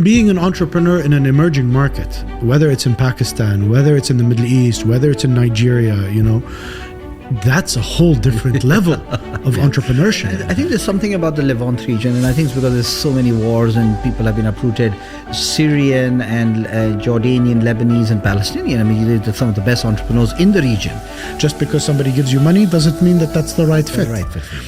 being an entrepreneur in an emerging market, whether it's in Pakistan, whether it's in the Middle East, whether it's in Nigeria, that's a whole different level of entrepreneurship. I think there's something about the Levant region, and I think it's because there's so many wars and people have been uprooted. Syrian and Jordanian, Lebanese and Palestinian. I mean, they're some of the best entrepreneurs in the region. Just because somebody gives you money doesn't mean that that's the right fit. The right fit for you.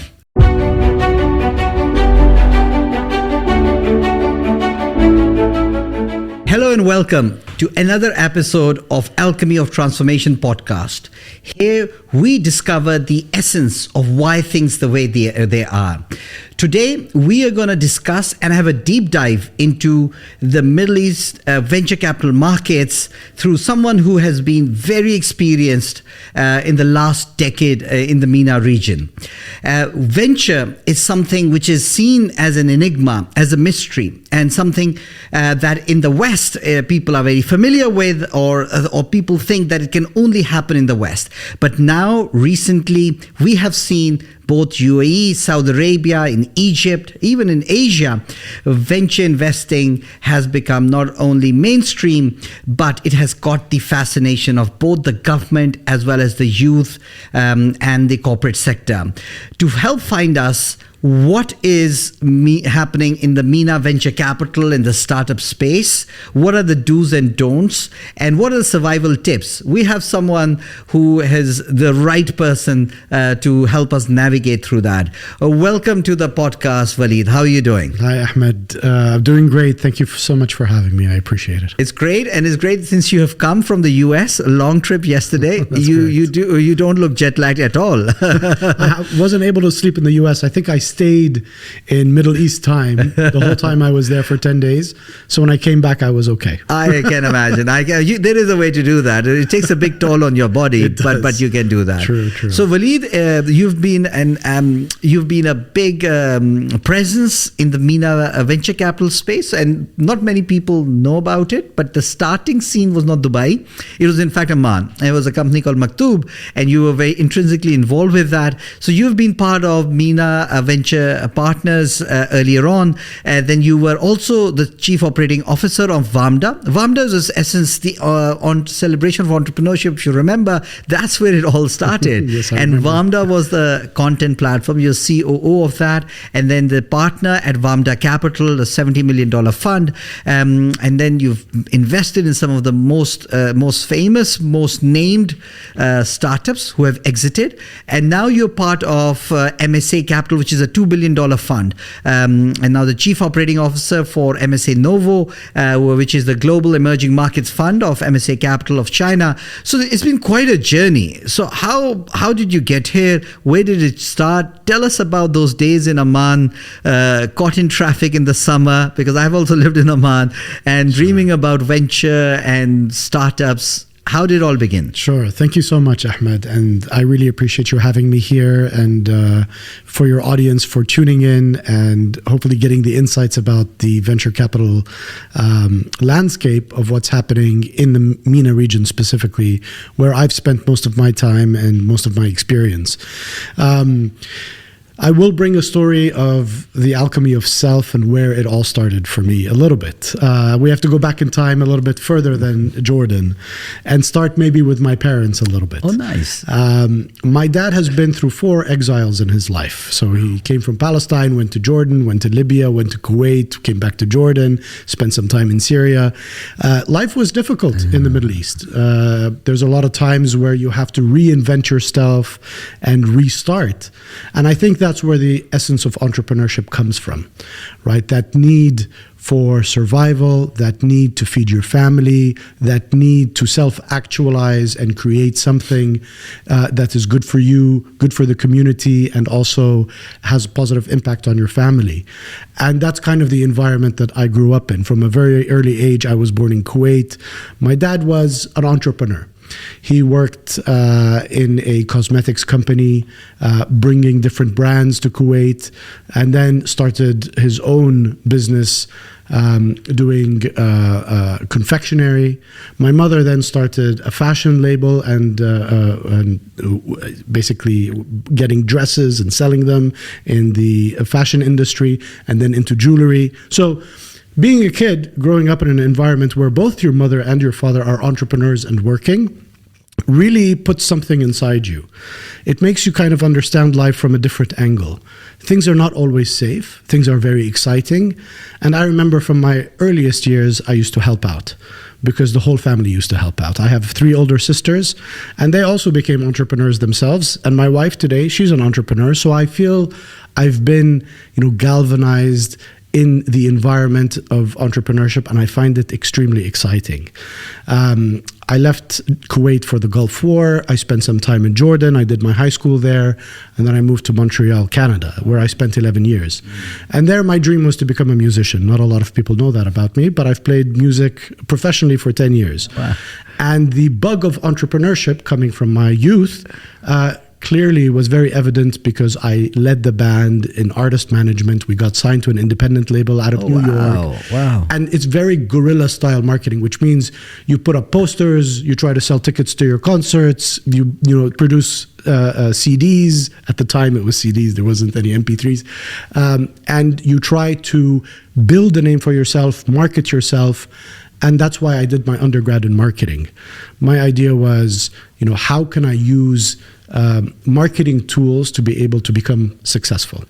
Hello and welcome to another episode of Alchemy of Transformation podcast. Here we discover the essence of why things the way they are. Today we are going to discuss and have a deep dive into the Middle East venture capital markets through someone who has been very experienced in the last decade in the MENA region. Venture is something which is seen as an enigma, as a mystery, and something that in the West people are very familiar with, or people think that it can only happen in the West. But now, recently, we have seen both UAE, Saudi Arabia, in Egypt, even in Asia, venture investing has become not only mainstream, but it has got the fascination of both the government as well as the youth and the corporate sector. To help find us what is happening in the MENA venture capital and the startup space, what are the do's and don'ts, and what are the survival tips? We have someone who is the right person to help us navigate through that. Welcome to the podcast, Waleed. How are you doing? Hi, Ahmed. I'm doing great. Thank you so much for having me. I appreciate it. It's great, and it's great since you have come from the US, a long trip yesterday. You don't look jet lagged at all. I wasn't able to sleep in the US. I think I stayed in Middle East time the whole time I was there for 10 days. So when I came back, I was okay. I can imagine. There is a way to do that. It takes a big toll on your body, but you can do that. True. So Waleed, you've been a big presence in the MENA venture capital space, and not many people know about it. But the starting scene was not Dubai. It was in fact Amman. It was a company called Maktoub, and you were very intrinsically involved with that. So you've been part of MENA venture partners earlier on. Then you were also the chief operating officer of VAMDA. VAMDA is in essence the on celebration of entrepreneurship. If you remember, that's where it all started. Yes, I and remember. VAMDA was the content platform. You're COO of that, and then the partner at VAMDA Capital, a $70 million fund, and then you've invested in some of the most famous, most named startups who have exited, and now you're part of MSA Capital, which is a $2 billion fund, and now the chief operating officer for MSA Novo, which is the Global Emerging Markets Fund of MSA Capital of China. So it's been quite a journey. So how did you get here? Where did it start? Tell us about those days in Amman, caught in traffic in the summer, because I've also lived in Amman, and dreaming about venture and startups. How did it all begin? Sure. Thank you so much, Ahmed. And I really appreciate you having me here, and for your audience for tuning in and hopefully getting the insights about the venture capital landscape of what's happening in the MENA region specifically, where I've spent most of my time and most of my experience. I will bring a story of the alchemy of self and where it all started for me a little bit. We have to go back in time a little bit further than Jordan and start maybe with my parents a little bit. Oh, nice. My dad has been through 4 exiles in his life. So he came from Palestine, went to Jordan, went to Libya, went to Kuwait, came back to Jordan, spent some time in Syria. Life was difficult in the Middle East. There's a lot of times where you have to reinvent yourself and restart. And I think that's where the essence of entrepreneurship comes from, right? That need for survival, that need to feed your family, that need to self-actualize and create something that is good for you, good for the community, and also has a positive impact on your family. And that's kind of the environment that I grew up in. From a very early age, I was born in Kuwait. My dad was an entrepreneur. He worked in a cosmetics company, bringing different brands to Kuwait, and then started his own business doing confectionery. My mother then started a fashion label and basically getting dresses and selling them in the fashion industry, and then into jewelry. So being a kid, growing up in an environment where both your mother and your father are entrepreneurs and working, really puts something inside you. It makes you kind of understand life from a different angle. Things are not always safe. Things are very exciting. And I remember from my earliest years, I used to help out because the whole family used to help out. I have 3 older sisters, and they also became entrepreneurs themselves. And my wife today, she's an entrepreneur. So I feel I've been, galvanized in the environment of entrepreneurship, and I find it extremely exciting. I left Kuwait for the Gulf War. I spent some time in Jordan. I did my high school there, and then I moved to Montreal, Canada, where I spent 11 years. And there my dream was to become a musician. Not a lot of people know that about me, but I've played music professionally for 10 years. Wow. And the bug of entrepreneurship coming from my youth clearly was very evident because I led the band in artist management. We got signed to an independent label out of New York. Wow. And it's very guerrilla style marketing, which means you put up posters, you try to sell tickets to your concerts, you produce CDs. At the time it was CDs, there wasn't any MP3s. And you try to build a name for yourself, market yourself. And that's why I did my undergrad in marketing. My idea was, how can I use marketing tools to be able to become successful?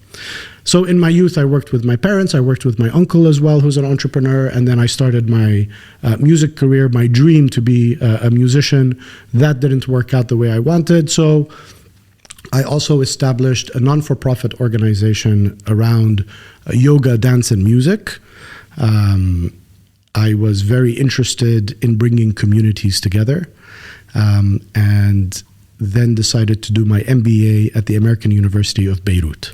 So in my youth, I worked with my parents. I worked with my uncle as well, who's an entrepreneur. And then I started my music career, my dream to be a musician. That didn't work out the way I wanted. So I also established a non-for-profit organization around yoga, dance, and music. I was very interested in bringing communities together, and then decided to do my MBA at the American University of Beirut.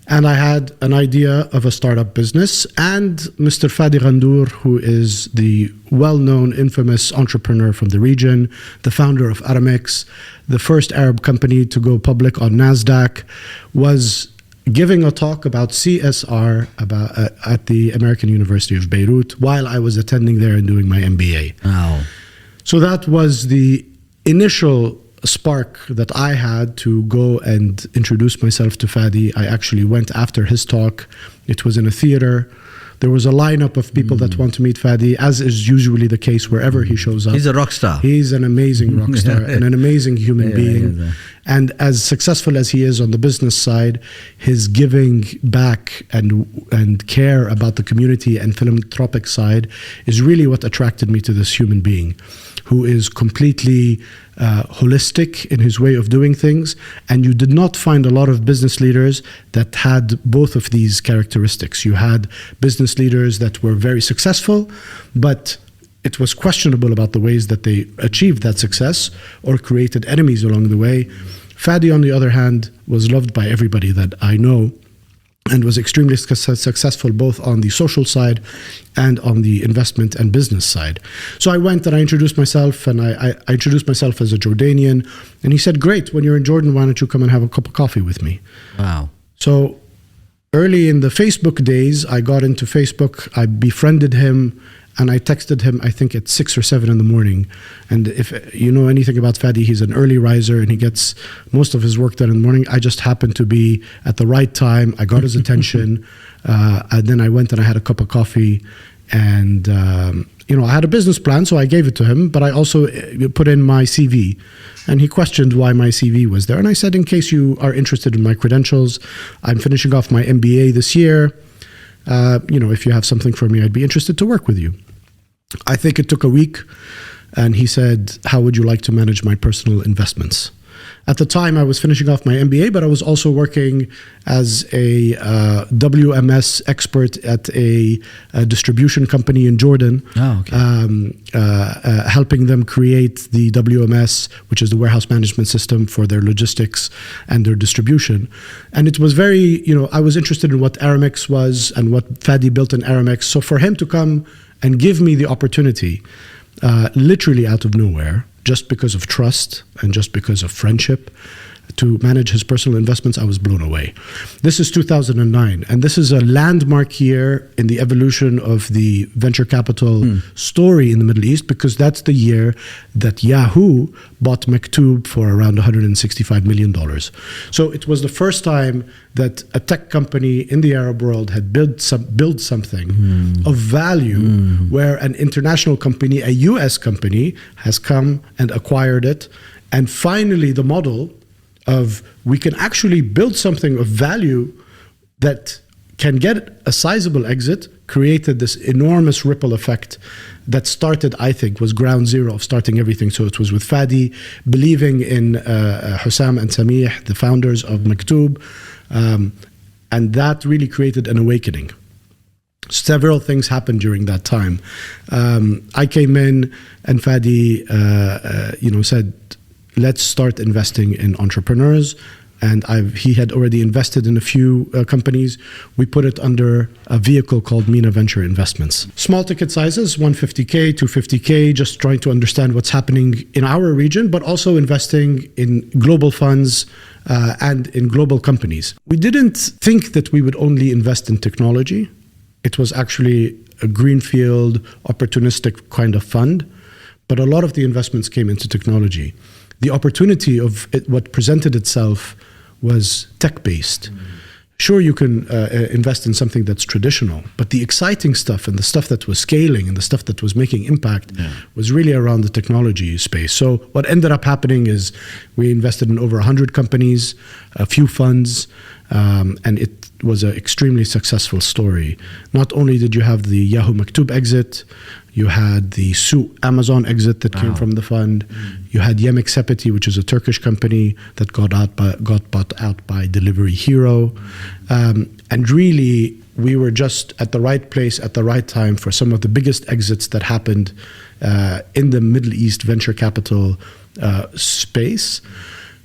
And I had an idea of a startup business, and Mr. Fadi Ghandour, who is the well-known, infamous entrepreneur from the region, the founder of Aramex, the first Arab company to go public on NASDAQ, was giving a talk about CSR at the American University of Beirut while I was attending there and doing my MBA. Wow. So that was the initial spark that I had to go and introduce myself to Fadi. I actually went after his talk. It was in a theater. There was a lineup of people that want to meet Fadi, as is usually the case wherever he shows up. He's a rock star. He's an amazing rock star and an amazing human being. And as successful as he is on the business side, his giving back and care about the community and philanthropic side is really what attracted me to this human being, who is completely holistic in his way of doing things. And you did not find a lot of business leaders that had both of these characteristics. You had business leaders that were very successful, but it was questionable about the ways that they achieved that success or created enemies along the way. Fadi, on the other hand, was loved by everybody that I know and was extremely successful both on the social side and on the investment and business side. So I went and I introduced myself, and I introduced myself as a Jordanian. And he said, great, when you're in Jordan, why don't you come and have a cup of coffee with me? Wow. So early in the Facebook days, I got into Facebook, I befriended him, and I texted him, I think at 6 or 7 in the morning. And if you know anything about Fadi, he's an early riser and he gets most of his work done in the morning. I just happened to be at the right time. I got his attention. And then I went and I had a cup of coffee. And, I had a business plan, so I gave it to him. But I also put in my CV. And he questioned why my CV was there. And I said, in case you are interested in my credentials, I'm finishing off my MBA this year. If you have something for me, I'd be interested to work with you. I think it took a week, and he said, how would you like to manage my personal investments? At the time, I was finishing off my MBA, but I was also working as a WMS expert at a distribution company in Jordan, helping them create the WMS, which is the warehouse management system for their logistics and their distribution. And it was very, I was interested in what Aramex was and what Fadi built in Aramex. So for him to come and give me the opportunity, literally out of nowhere, just because of trust and just because of friendship, to manage his personal investments, I was blown away. This is 2009, and this is a landmark year in the evolution of the venture capital story in the Middle East, because that's the year that Yahoo bought Maktoob for around $165 million. So it was the first time that a tech company in the Arab world had built something of value, where an international company, a US company, has come and acquired it. And finally, the model of we can actually build something of value that can get a sizable exit created this enormous ripple effect that started, I think, was ground zero of starting everything. So it was with Fadi believing in Hussam and Samih, the founders of Maktoob, and that really created an awakening. Several things happened during that time. I came in and Fadi, said, let's start investing in entrepreneurs. And he had already invested in a few companies. We put it under a vehicle called MENA Venture Investments. Small ticket sizes, 150K, 250K, just trying to understand what's happening in our region, but also investing in global funds and in global companies. We didn't think that we would only invest in technology. It was actually a greenfield, opportunistic kind of fund. But a lot of the investments came into technology. The opportunity of what presented itself was tech-based. Sure, you can invest in something that's traditional, but the exciting stuff and the stuff that was scaling and the stuff that was making impact was really around the technology space. So what ended up happening is we invested in over 100 companies, a few funds, and it was an extremely successful story. Not only did you have the Yahoo Maktoob exit, you had the Amazon exit that came from the fund. You had Yemek Sepeti, which is a Turkish company that got bought out by Delivery Hero. And really, we were just at the right place at the right time for some of the biggest exits that happened in the Middle East venture capital space.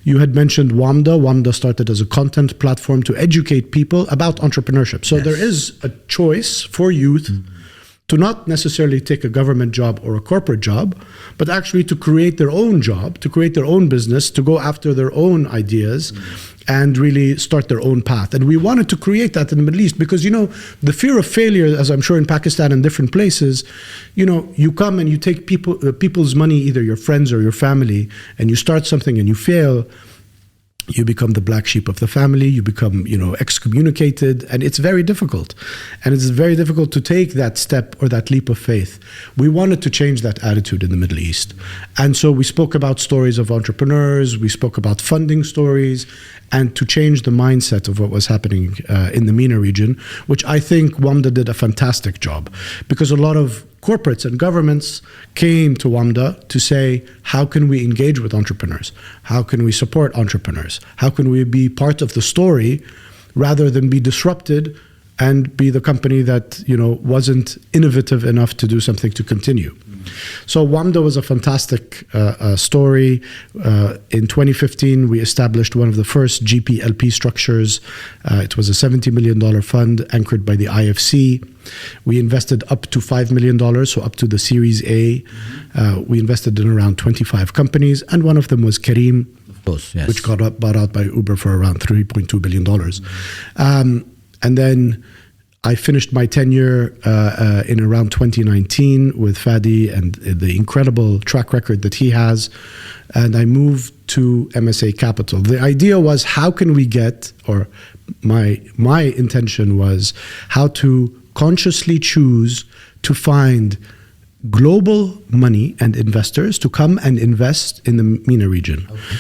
You had mentioned WAMDA. WAMDA started as a content platform to educate people about entrepreneurship. So there is a choice for youth to not necessarily take a government job or a corporate job, but actually to create their own job, to create their own business, to go after their own ideas and really start their own path. And we wanted to create that in the Middle East because, the fear of failure, as I'm sure in Pakistan and different places, you come and you take people's money, either your friends or your family, and you start something and you fail, you become the black sheep of the family, you become, excommunicated, and it's very difficult. And it's very difficult to take that step or that leap of faith. We wanted to change that attitude in the Middle East. And so we spoke about stories of entrepreneurs, we spoke about funding stories, and to change the mindset of what was happening in the MENA region, which I think WAMDA did a fantastic job. Because a lot of corporates and governments came to WAMDA to say, how can we engage with entrepreneurs? How can we support entrepreneurs? How can we be part of the story rather than be disrupted and be the company that wasn't innovative enough to do something to continue? So WAMDA was a fantastic story. In 2015, we established one of the first GP-LP structures. It was a $70 million fund anchored by the IFC. We invested up to $5 million, so up to the Series A. We invested in around 25 companies, and one of them was Kareem, of course, yes, which got bought out by Uber for around $3.2 billion. And then I finished my tenure in around 2019 with Fadi and the incredible track record that he has. And I moved to MSA Capital. The idea was, how can we get, or my intention was, how to consciously choose to find global money and investors to come and invest in the MENA region. Okay.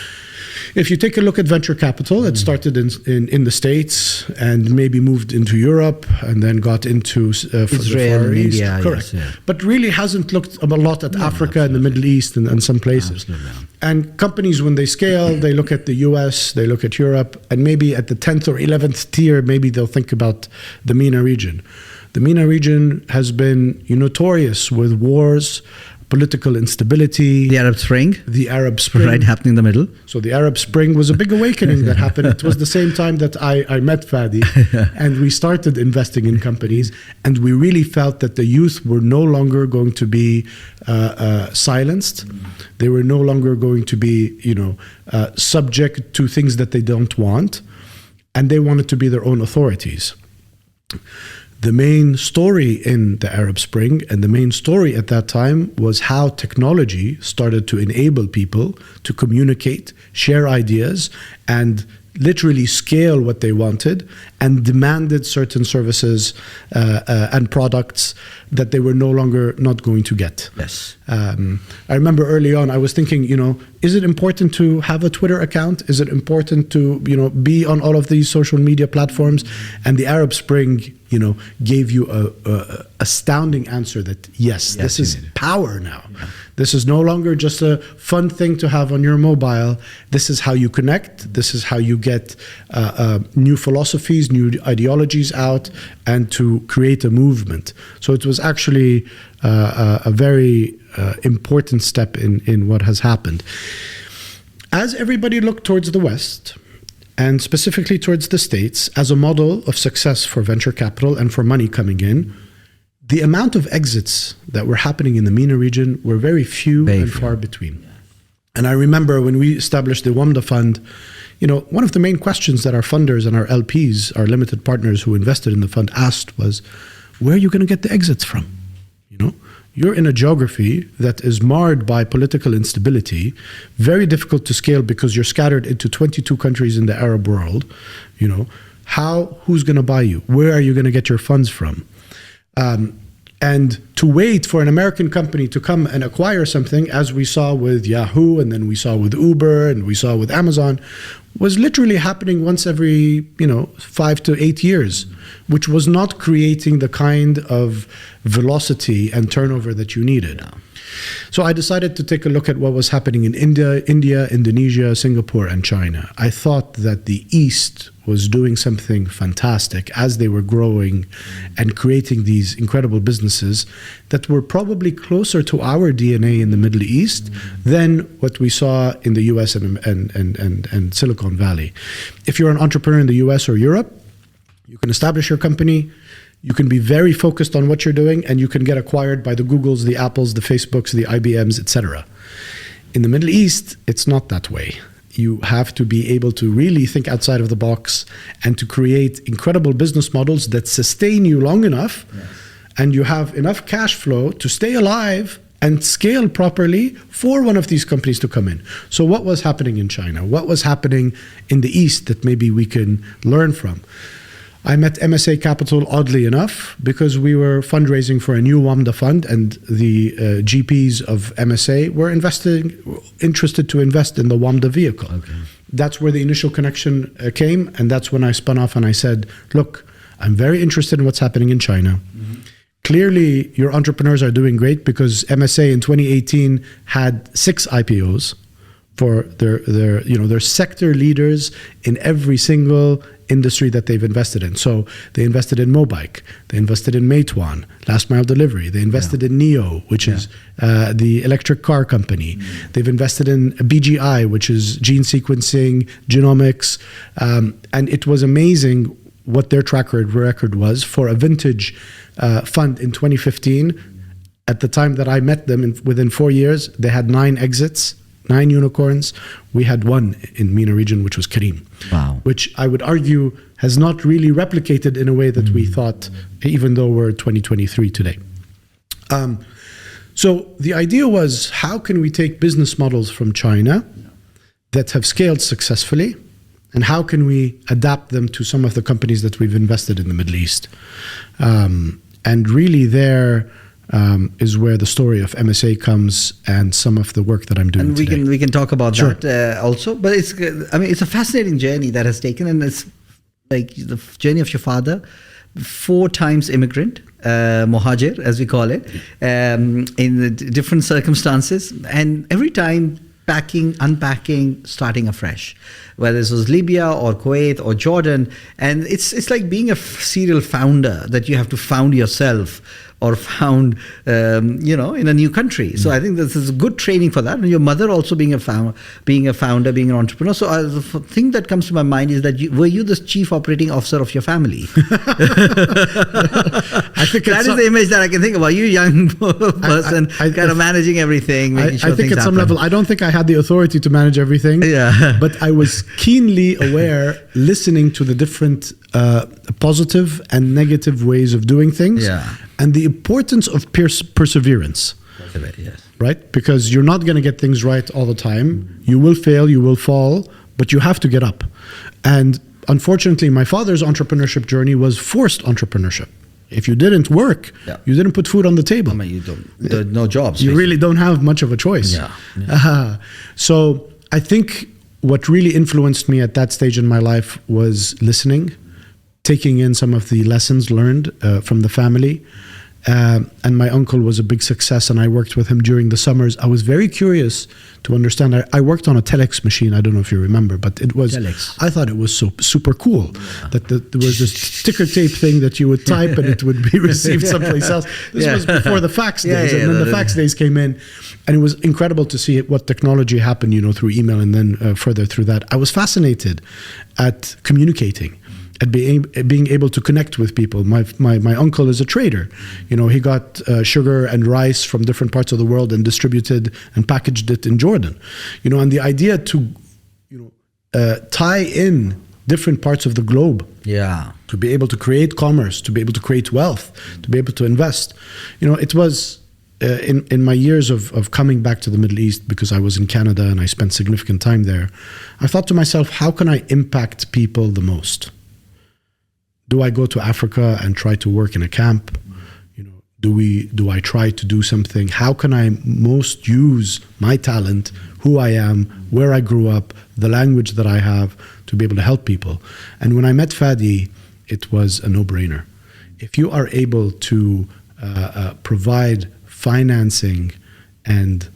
If you take a look at venture capital, it started in the States and maybe moved into Europe and then got into Israel, the Far East. India, correct. Yes, yeah. But really hasn't looked a lot at Africa and the Middle East and some places. Absolutely. And companies, when they scale, they look at the US, they look at Europe, and maybe at the 10th or 11th tier, maybe they'll think about the MENA region. The MENA region has been notorious with wars, political instability. The Arab Spring. The Arab Spring. Right, happening in the middle. So the Arab Spring was a big awakening that happened. It was the same time that I met Fadi, and we started investing in companies, and we really felt that the youth were no longer going to be silenced. They were no longer going to be, subject to things that they don't want, and they wanted to be their own authorities. The main story in the Arab Spring and the main story at that time was how technology started to enable people to communicate, share ideas, and literally scale what they wanted, and demanded certain services and products that they were no longer not going to get. Yes. I remember early on I was thinking, is it important to have a Twitter account? Is it important to, be on all of these social media platforms? And the Arab Spring, gave you a astounding answer that yes, this is power now. Yeah. This is no longer just a fun thing to have on your mobile. This is how you connect. This is how you get new philosophies, new ideologies out, and to create a movement. So it was actually a very important step in what has happened. As everybody looked towards the West, and specifically towards the States, as a model of success for venture capital and for money coming in, the amount of exits that were happening in the MENA region were very few and far between. Yeah. And I remember when we established the WAMDA fund, one of the main questions that our funders and our LPs, our limited partners who invested in the fund, asked was, where are you going to get the exits from? You're in a geography that is marred by political instability, very difficult to scale because you're scattered into 22 countries in the Arab world. Who's going to buy you? Where are you going to get your funds from? And to wait for an American company to come and acquire something, as we saw with Yahoo, and then we saw with Uber, and we saw with Amazon, was literally happening once every 5 to 8 years, which was not creating the kind of velocity and turnover that you needed. Yeah. So I decided to take a look at what was happening in India, Indonesia, Singapore, and China. I thought that the East was doing something fantastic as they were growing and creating these incredible businesses that were probably closer to our DNA in the Middle East than what we saw in the US and Silicon Valley. If you're an entrepreneur in the US or Europe, you can establish your company, you can be very focused on what you're doing, and you can get acquired by the Googles, the Apples, the Facebooks, the IBMs, etc. In the Middle East, it's not that way. You have to be able to really think outside of the box and to create incredible business models that sustain you long enough, and you have enough cash flow to stay alive and scale properly for one of these companies to come in. So what was happening in China? What was happening in the East that maybe we can learn from? I met MSA Capital, oddly enough, because we were fundraising for a new WAMDA fund, and the GPs of MSA were interested to invest in the WAMDA vehicle. Okay. That's where the initial connection came, and that's when I spun off and I said, look, I'm very interested in what's happening in China. Mm-hmm. Clearly, your entrepreneurs are doing great because MSA in 2018 had 6 IPOs for their sector leaders in every single industry that they've invested in. So they invested in Mobike, they invested in Meituan, last mile delivery, they invested in Neo, which is the electric car company. They've invested in BGI, which is gene sequencing, genomics, and it was amazing what their track record was for a vintage fund in 2015. At the time that I met them, within 4 years, they had 9 exits, 9 unicorns. We had 1 in MENA region, which was Kareem. Wow. Which I would argue has not really replicated in a way that we thought, even though we're 2023 today. So the idea was, how can we take business models from China that have scaled successfully, and how can we adapt them to some of the companies that we've invested in the Middle East? And really there is where the story of MSA comes, and some of the work that I'm doing and today. We can talk about that also. But it's a fascinating journey that has taken, and it's like the journey of your father, 4 times immigrant, Muhajir, as we call it, in the different circumstances, and every time packing, unpacking, starting afresh, whether this was Libya or Kuwait or Jordan. And it's like being a serial founder, that you have to found yourself or found, in a new country. So I think this is good training for that. And your mother also being a founder, being an entrepreneur. So the thing that comes to my mind is that were you the chief operating officer of your family? I think that is the image that I can think about. You young person, kind of managing everything, making sure I think things at some happen. level, I don't think I had the authority to manage everything. Yeah. But I was keenly aware, listening to the different positive and negative ways of doing things, and the importance of perseverance. Yes. Right? Because you're not going to get things right all the time. You will fail, you will fall, but you have to get up. And unfortunately, my father's entrepreneurship journey was forced entrepreneurship. If you didn't work, you didn't put food on the table. I mean, you don't, there are no jobs. You really don't have much of a choice. So I think what really influenced me at that stage in my life was listening, taking in some of the lessons learned from the family. And my uncle was a big success, and I worked with him during the summers. I was very curious to understand. I worked on a telex machine. I don't know if you remember, but it was. Telex. I thought it was so super cool that there was this sticker tape thing that you would type and it would be received someplace else. This was before the fax days, and then the fax days came in, and it was incredible to see what technology happened, through email, and then further through that. I was fascinated at communicating, at being able to connect with people. My uncle is a trader. He got sugar and rice from different parts of the world and distributed and packaged it in Jordan. And the idea to tie in different parts of the globe, to be able to create commerce, to be able to create wealth, to be able to invest. It was in my years of coming back to the Middle East, because I was in Canada and I spent significant time there, I thought to myself, how can I impact people the most? Do I go to Africa and try to work in a camp? Do I try to do something? How can I most use my talent, who I am, where I grew up, the language that I have, to be able to help people? And when I met Fadi, it was a no-brainer. If you are able to provide financing and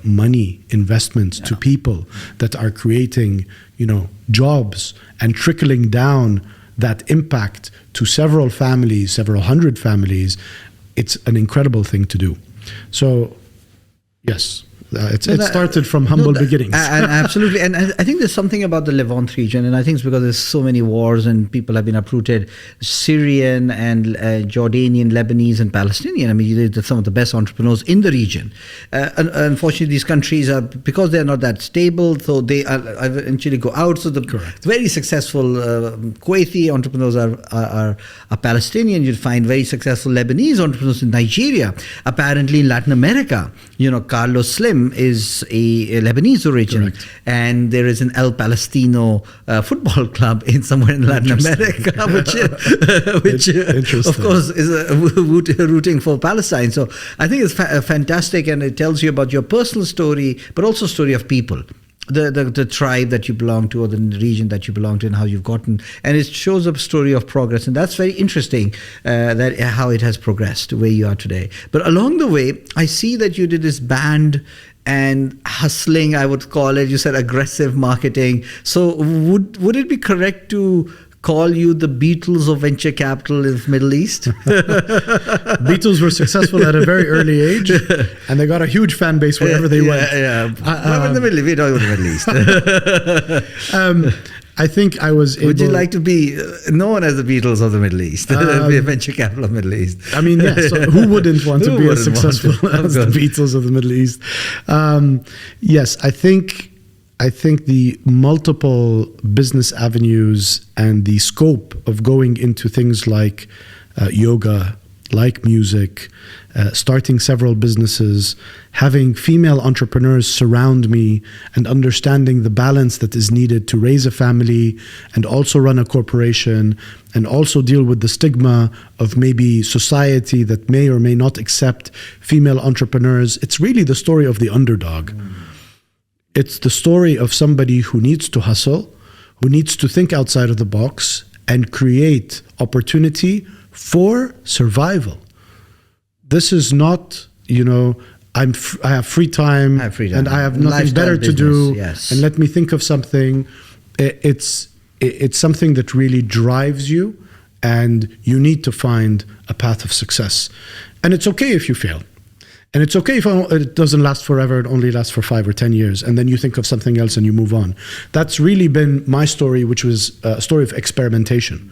money investments to people that are creating, jobs and trickling down that impact to several families, several hundred families, it's an incredible thing to do. So, yes. It started from humble beginnings. Absolutely. And I think there's something about the Levant region, and I think it's because there's so many wars and people have been uprooted. Syrian and Jordanian, Lebanese and Palestinian. I mean, they're some of the best entrepreneurs in the region. Unfortunately, these countries are, because they're not that stable, so they eventually go out. So the very successful Kuwaiti entrepreneurs are Palestinian. You'll find very successful Lebanese entrepreneurs in Nigeria. Apparently in Latin America, Carlos Slim is a Lebanese origin, and there is an El Palestino football club somewhere in Latin America, which of course is rooting for Palestine. So I think it's fantastic, and it tells you about your personal story, but also story of people. The tribe that you belong to, or the region that you belong to, and how you've gotten, and it shows a story of progress, and that's very interesting. That how it has progressed to where you are today. But along the way, I see that you did this band and hustling, I would call it. You said aggressive marketing. So would it be correct to call you the Beatles of venture capital in the Middle East? Beatles were successful at a very early age, and they got a huge fan base wherever they went. Well, in the Middle East, we don't go to the Middle East. I think I was able... Would you like to be known as the Beatles of the Middle East? Be a venture capital of the Middle East. I mean, yes. So who wouldn't want to be as successful as the Beatles of the Middle East? Yes, I think the multiple business avenues and the scope of going into things like yoga, like music, starting several businesses, having female entrepreneurs surround me, and understanding the balance that is needed to raise a family and also run a corporation, and also deal with the stigma of maybe society that may or may not accept female entrepreneurs. It's really the story of the underdog. It's the story of somebody who needs to hustle, who needs to think outside of the box and create opportunity for survival. This is not, I have free time, and I have nothing better to do, and let me think of something. It's something that really drives you and you need to find a path of success. And it's okay if you fail. And it's okay if it doesn't last forever, it only lasts for 5 or 10 years, and then you think of something else and you move on. That's really been my story, which was a story of experimentation.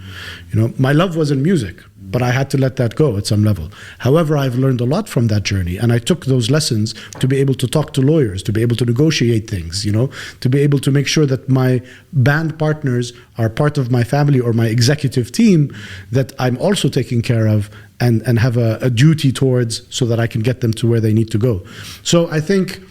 You know, my love was in music, but I had to let that go at some level. However, I've learned a lot from that journey, and I took those lessons to be able to talk to lawyers, to be able to negotiate things, you know, to be able to make sure that my band partners are part of my family or my executive team that I'm also taking care of and have a duty towards, so that I can get them to where they need to go. So I think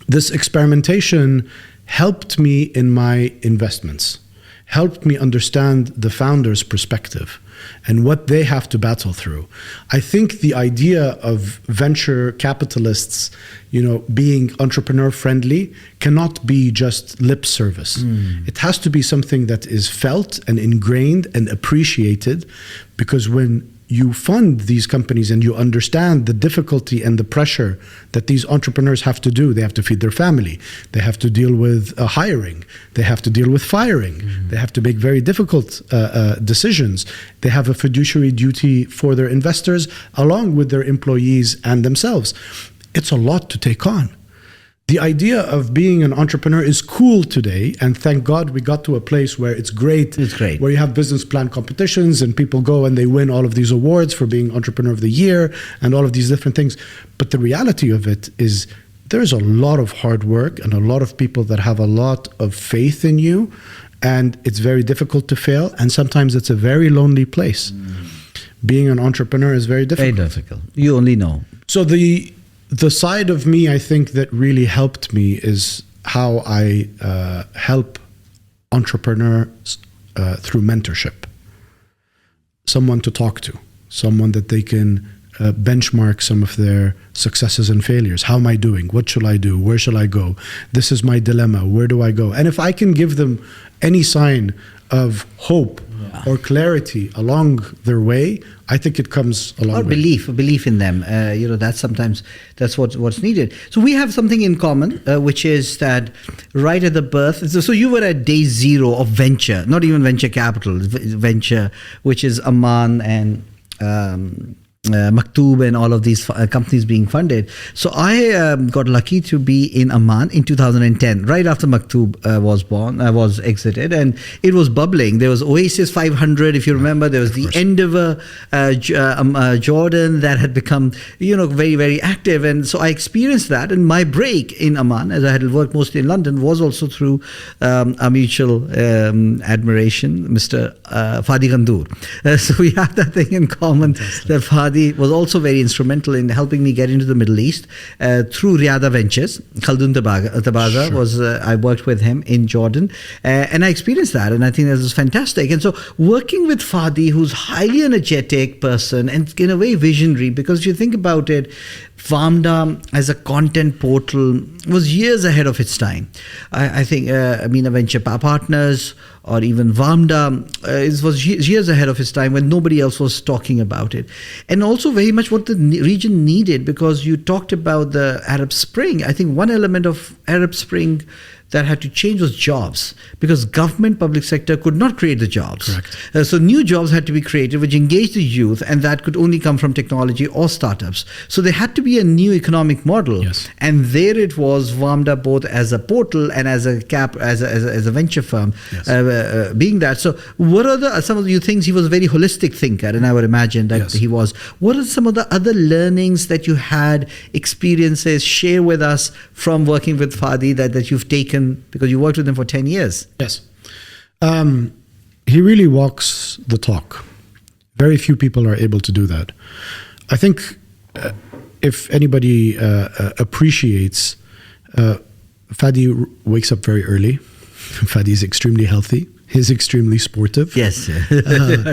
this experimentation helped me in my investments, helped me understand the founder's perspective and what they have to battle through. I think the idea of venture capitalists, you know, being entrepreneur friendly cannot be just lip service. It has to be something that is felt and ingrained and appreciated, because when you fund these companies and you understand the difficulty and the pressure that these entrepreneurs have to do. They have to feed their family. They have to deal with hiring. They have to deal with firing. They have to make very difficult decisions. They have a fiduciary duty for their investors along with their employees and themselves. It's a lot to take on. The idea of being an entrepreneur is cool today, and thank God we got to a place where it's great. It's great. Where you have business plan competitions and people go and they win all of these awards for being Entrepreneur of the Year and all of these different things. But the reality of it is there's a lot of hard work and a lot of people that have a lot of faith in you, and it's very difficult to fail, and sometimes it's a very lonely place. Being an entrepreneur is very difficult. Very difficult. You only know. So the side of me, I think, that really helped me is how I help entrepreneurs through mentorship. Someone to talk to, someone that they can benchmark some of their successes and failures. How am I doing? What should I do? Where should I go? This is my dilemma. Where do I go? And if I can give them any sign of hope or clarity along their way, I think it comes a long way. Or belief in them. That's what's needed. So we have something in common, which is that right at the birth. So you were at day zero of venture, not even venture capital, venture, which is Amman and Maktoub and all of these companies being funded. So I got lucky to be in Amman in 2010, right after Maktoub was exited, and it was bubbling. There was Oasis 500, if you remember. There was the Endeavor Jordan that had become, very, very active. And so I experienced that. And my break in Amman, as I had worked mostly in London, was also through our mutual admiration, Mr. Fadi Ghandour. So we have that thing in common. That Fadi was also very instrumental in helping me get into the Middle East through Riyada Ventures. Khaldun Tabaza was, I worked with him in Jordan, and I experienced that, and I think that was fantastic. And so working with Fadi, who's highly energetic person and in a way visionary, because you think about it, Vamda as a content portal was years ahead of its time. I think MENA Venture Partners or even Vamda was years ahead of its time when nobody else was talking about it. And also very much what the region needed, because you talked about the Arab Spring. I think one element of Arab Spring that had to change was jobs, because government, public sector could not create the jobs. So new jobs had to be created which engaged the youth, and that could only come from technology or startups. So there had to be a new economic model. And there it was, Vamda, both as a portal and as a as a venture firm, being that. So what are some of the things? He was a very holistic thinker, and I would imagine that he was. What are some of the other learnings that you had, experiences, share with us from working with Fadi that you've taken, because you worked with him for 10 years? Yes. He really walks the talk. Very few people are able to do that. I think if anybody appreciates, Fadi wakes up very early. Fadi is extremely healthy. He's extremely sportive. Yes.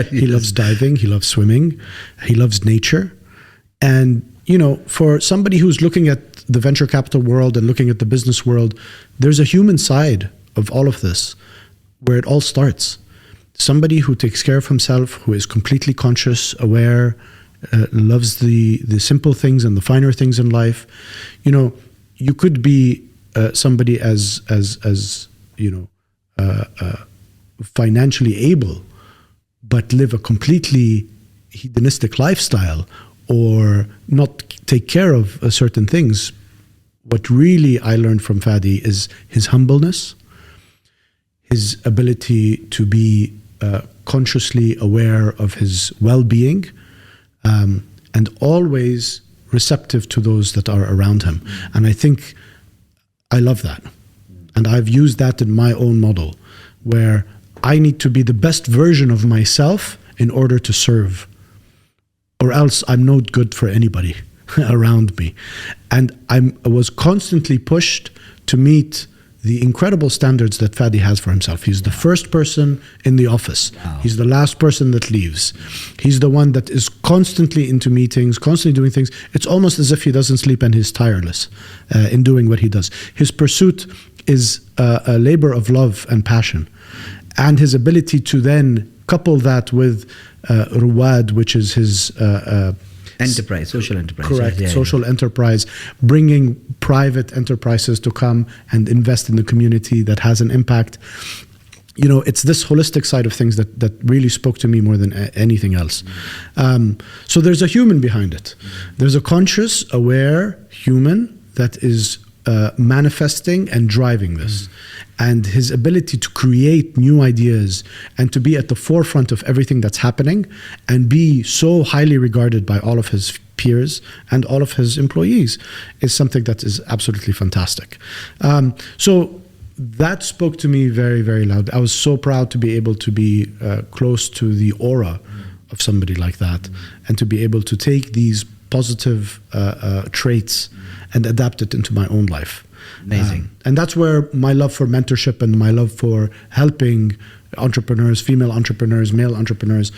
He loves diving. He loves swimming. He loves nature. And, for somebody who's looking at the venture capital world and looking at the business world, there's a human side of all of this where it all starts. Somebody who takes care of himself, who is completely conscious, aware, loves the simple things and the finer things in life. You could be somebody as financially able, but live a completely hedonistic lifestyle or not take care of certain things. What really I learned from Fadi is his humbleness, his ability to be consciously aware of his well-being, and always receptive to those that are around him. And I think I love that. And I've used that in my own model, where I need to be the best version of myself in order to serve, or else I'm no good for anybody around me. And I was constantly pushed to meet the incredible standards that Fadi has for himself. He's the first person in the office. Wow. He's the last person that leaves. He's the one that is constantly into meetings, constantly doing things. It's almost as if he doesn't sleep and he's tireless in doing what he does. His pursuit is a labor of love and passion. And his ability to then couple that with Ruwad, which is his enterprise, social enterprise. Correct, Yeah, social enterprise, bringing private enterprises to come and invest in the community that has an impact. You know, it's this holistic side of things that really spoke to me more than anything else. So there's a human behind it. There's a conscious, aware human that is manifesting and driving this. And his ability to create new ideas and to be at the forefront of everything that's happening and be so highly regarded by all of his peers and all of his employees is something that is absolutely fantastic. So that spoke to me very, very loud. I was so proud to be able to be close to the aura of somebody like that, and to be able to take these positive traits and adapt it into my own life. Amazing. And that's where my love for mentorship and my love for helping entrepreneurs, female entrepreneurs, male entrepreneurs,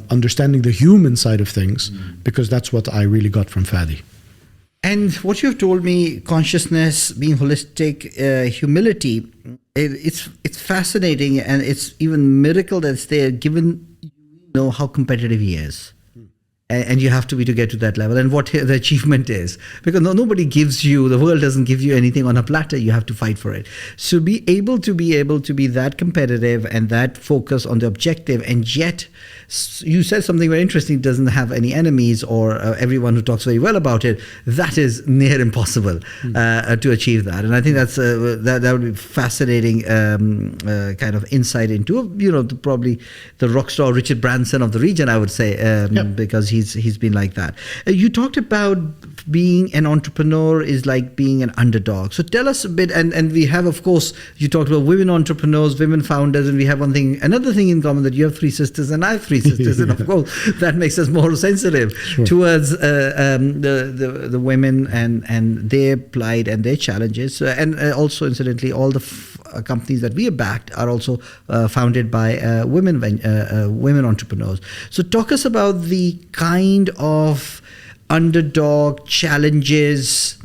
understanding the human side of things, because that's what I really got from Fadi. And what you have told me, consciousness, being holistic, humility, it's fascinating, and it's even miracle that it's there, given you know how competitive he is. And you have to be to get to that level, and what the achievement is, because nobody gives you, the world doesn't give you anything on a platter. You have to fight for it. So be able to be that competitive and that focus on the objective, and yet you said something very interesting, doesn't have any enemies or everyone who talks very well about it. That is near impossible to achieve that. And I think that's that would be fascinating kind of insight into, you know, probably the rock star Richard Branson of the region, I would say, because he's been like that. You talked about being an entrepreneur is like being an underdog. So tell us a bit, and we have, of course, you talked about women entrepreneurs, women founders, and we have another thing in common, that you have 3 sisters and I have 3 sisters, and of course that makes us more sensitive towards the women and their plight and their challenges. And also, incidentally, all the companies that we have backed are also founded by women entrepreneurs. So talk us about the kind of underdog challenges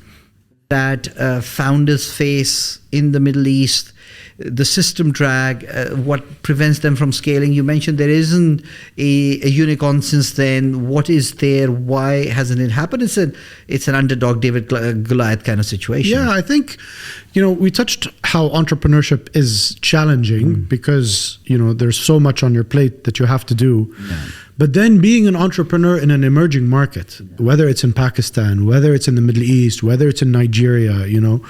that founders face in the Middle East, the system drag, what prevents them from scaling. You mentioned there isn't a unicorn since then. What is there? Why hasn't it happened? It's an underdog David Goliath kind of situation. Yeah, I think, you know, we touched how entrepreneurship is challenging because, you know, there's so much on your plate that you have to do. Yeah. But then being an entrepreneur in an emerging market, whether it's in Pakistan, whether it's in the Middle East, whether it's in Nigeria, you know,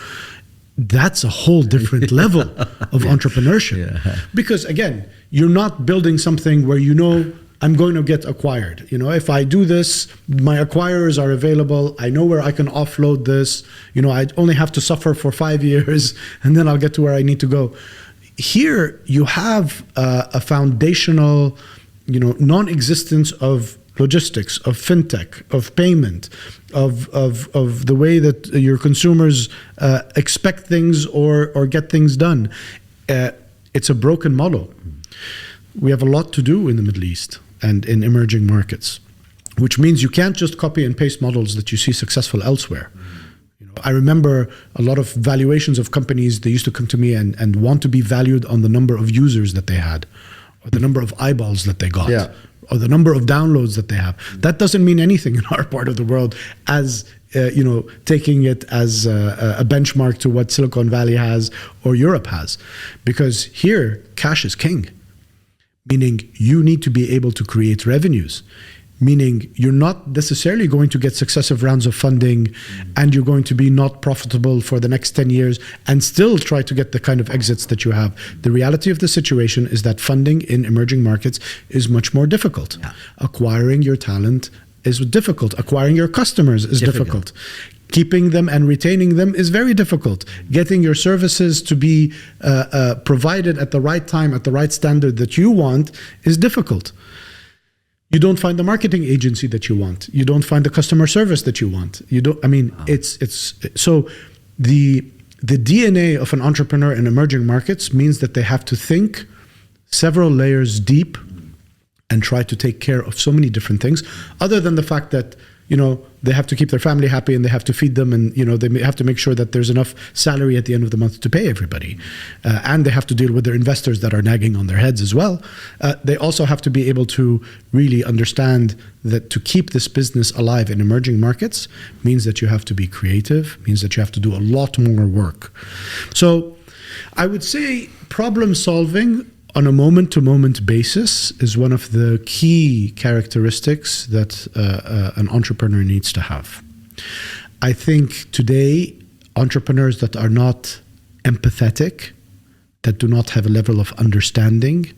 that's a whole different level of entrepreneurship. Yeah. Because again, you're not building something where, you know, I'm going to get acquired. You know, if I do this, my acquirers are available. I know where I can offload this. You know, I only have to suffer for 5 years and then I'll get to where I need to go. Here, you have a foundational, you know, non-existence of logistics, of fintech, of payment, of the way that your consumers expect things or get things done. It's a broken model. We have a lot to do in the Middle East and in emerging markets, which means you can't just copy and paste models that you see successful elsewhere. You know, I remember a lot of valuations of companies, they used to come to me and want to be valued on the number of users that they had, or the number of eyeballs that they got, or the number of downloads that they have. That doesn't mean anything in our part of the world, as you know, taking it as a benchmark to what Silicon Valley has or Europe has, because here cash is king. meaning you need to be able to create revenues, meaning you're not necessarily going to get successive rounds of funding and you're going to be not profitable for the next 10 years and still try to get the kind of exits that you have. The reality of the situation is that funding in emerging markets is much more difficult. Yeah. Acquiring your talent is difficult. Acquiring your customers is difficult. Keeping them and retaining them is very difficult. Getting your services to be provided at the right time, at the right standard that you want is difficult. You don't find the marketing agency that you want. You don't find the customer service that you want. You don't. I mean, it's so the DNA of an entrepreneur in emerging markets means that they have to think several layers deep and try to take care of so many different things, other than the fact that, you know, they have to keep their family happy and they have to feed them, and, you know, they have to make sure that there's enough salary at the end of the month to pay everybody. And they have to deal with their investors that are nagging on their heads as well. They also have to be able to really understand that to keep this business alive in emerging markets means that you have to be creative, means that you have to do a lot more work. So I would say problem solving on a moment-to-moment basis is one of the key characteristics that an entrepreneur needs to have. I think today, entrepreneurs that are not empathetic, that do not have a level of understanding,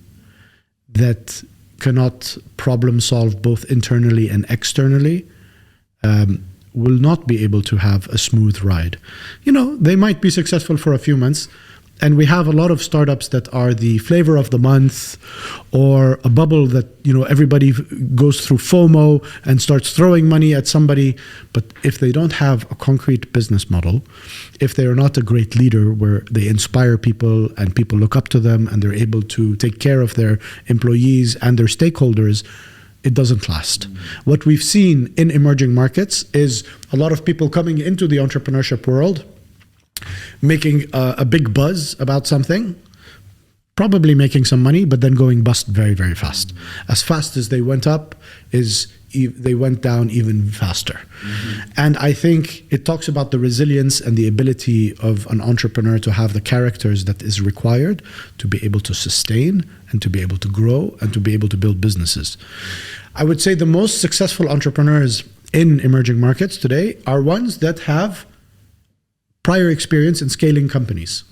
that cannot problem solve both internally and externally, will not be able to have a smooth ride. You know, they might be successful for a few months, and we have a lot of startups that are the flavor of the month, or a bubble that, you know, everybody goes through FOMO and starts throwing money at somebody. But if they don't have a concrete business model, if they are not a great leader where they inspire people and people look up to them and they're able to take care of their employees and their stakeholders, it doesn't last. What we've seen in emerging markets is a lot of people coming into the entrepreneurship world, making a big buzz about something, probably making some money, but then going bust very, very fast. As fast as they went up, they went down even faster. And I think it talks about the resilience and the ability of an entrepreneur to have the characters that is required to be able to sustain and to be able to grow and to be able to build businesses. I would say the most successful entrepreneurs in emerging markets today are ones that have prior experience in scaling companies.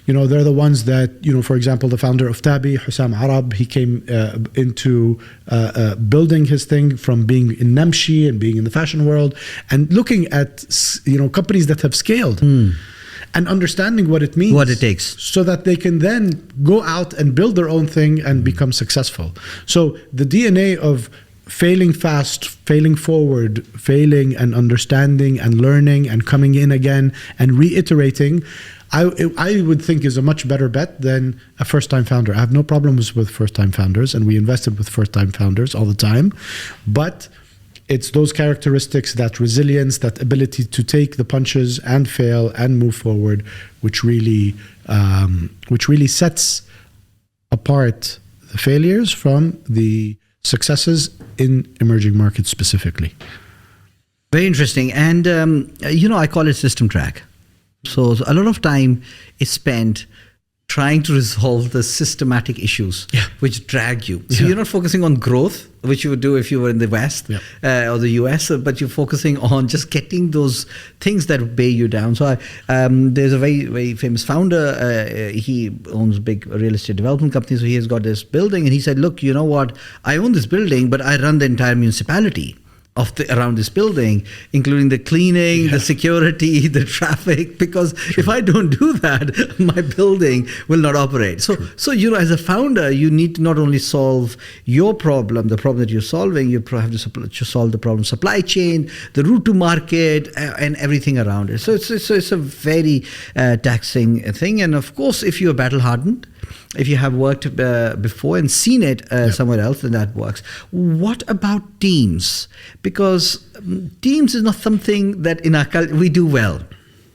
You know, they're the ones that, you know, for example, the founder of Tabi, Hussam Arab, he came into building his thing from being in Namshi and being in the fashion world and looking at, you know, companies that have scaled and understanding what it means. What it takes. So that they can then go out and build their own thing and become successful. So the DNA of failing fast, failing forward, failing and understanding and learning and coming in again and reiterating, I would think is a much better bet than a first-time founder. I have no problems with first-time founders, and we invested with first-time founders all the time. But it's those characteristics, that resilience, that ability to take the punches and fail and move forward, which really sets apart the failures from the successes in emerging markets specifically. Very interesting. And, you know, I call it system track. So a lot of time is spent trying to resolve the systematic issues which drag you. So you're not focusing on growth, which you would do if you were in the West or the US, but you're focusing on just getting those things that weigh you down. So there's a very, very famous founder. He owns big real estate development companies. So he has got this building and he said, look, you know what? I own this building, but I run the entire municipality around this building, including the cleaning, the security, the traffic, because if I don't do that, my building will not operate. So you know, as a founder, you need to not only solve your problem, the problem that you're solving, you have to solve the problem supply chain, the route to market, and everything around it. So it's a very taxing thing. And of course, if you're battle hardened, if you have worked before and seen it somewhere else, then that works. What about teams? Because teams is not something that in our culture we do well.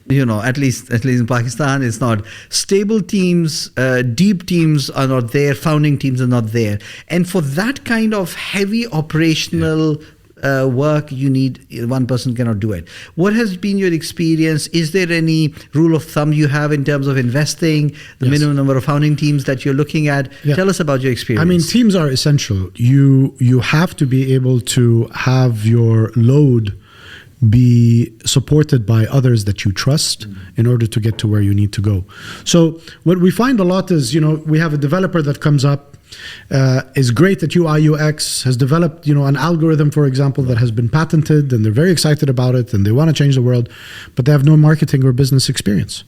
You know, at least in Pakistan, it's not. Stable teams, deep teams are not there. Founding teams are not there. And for that kind of heavy operational work, you need one person cannot do it. What has been your experience? Is there any rule of thumb you have in terms of investing, the minimum number of founding teams that you're looking at? Tell us about your experience. I mean, teams are essential. You have to be able to have your load be supported by others that you trust in order to get to where you need to go. So what we find a lot is, we have a developer that comes up, is great at UI UX, has developed, an algorithm, for example, that has been patented, and they're very excited about it and they want to change the world, but they have no marketing or business experience.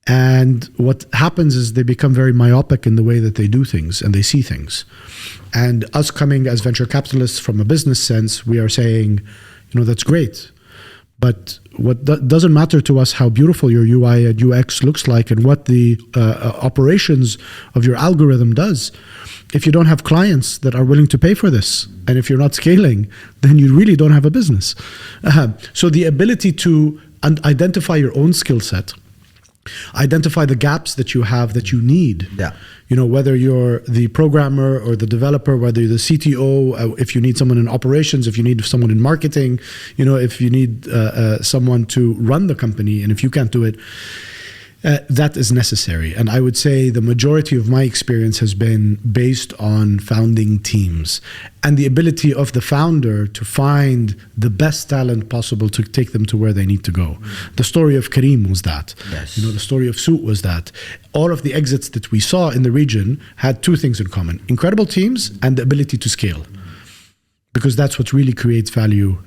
And what happens is they become very myopic in the way that they do things and they see things. And us coming as venture capitalists from a business sense, we are saying, that's great. But what doesn't matter to us how beautiful your UI and UX looks like and what the operations of your algorithm does. If you don't have clients that are willing to pay for this, and if you're not scaling, then you really don't have a business. So the ability to identify your own skill set, identify the gaps that you have that you need. Whether you're the programmer or the developer, whether you're the CTO, if you need someone in operations, if you need someone in marketing, if you need someone to run the company, and if you can't do it, that is necessary. And I would say the majority of my experience has been based on founding teams and the ability of the founder to find the best talent possible to take them to where they need to go. The story of Kareem was that. The story of Soot was that. All of the exits that we saw in the region had two things in common: incredible teams and the ability to scale. Because that's what really creates value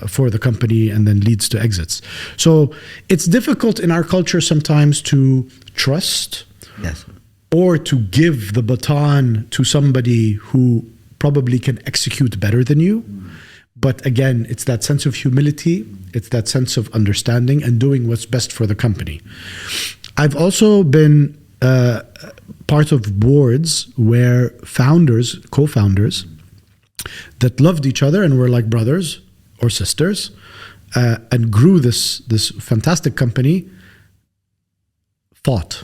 for the company and then leads to exits. So it's difficult in our culture sometimes to trust or to give the baton to somebody who probably can execute better than you. But again, it's that sense of humility, it's that sense of understanding and doing what's best for the company. I've also been part of boards where founders, co-founders, that loved each other and were like brothers or sisters and grew this fantastic company, fought.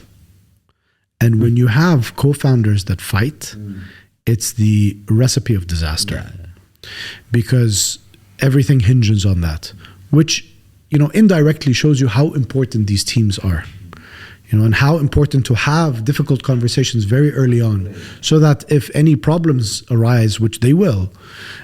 And when you have co-founders that fight, it's the recipe of disaster. Because everything hinges on that, which indirectly shows you how important these teams are. And how important to have difficult conversations very early on, so that if any problems arise, which they will,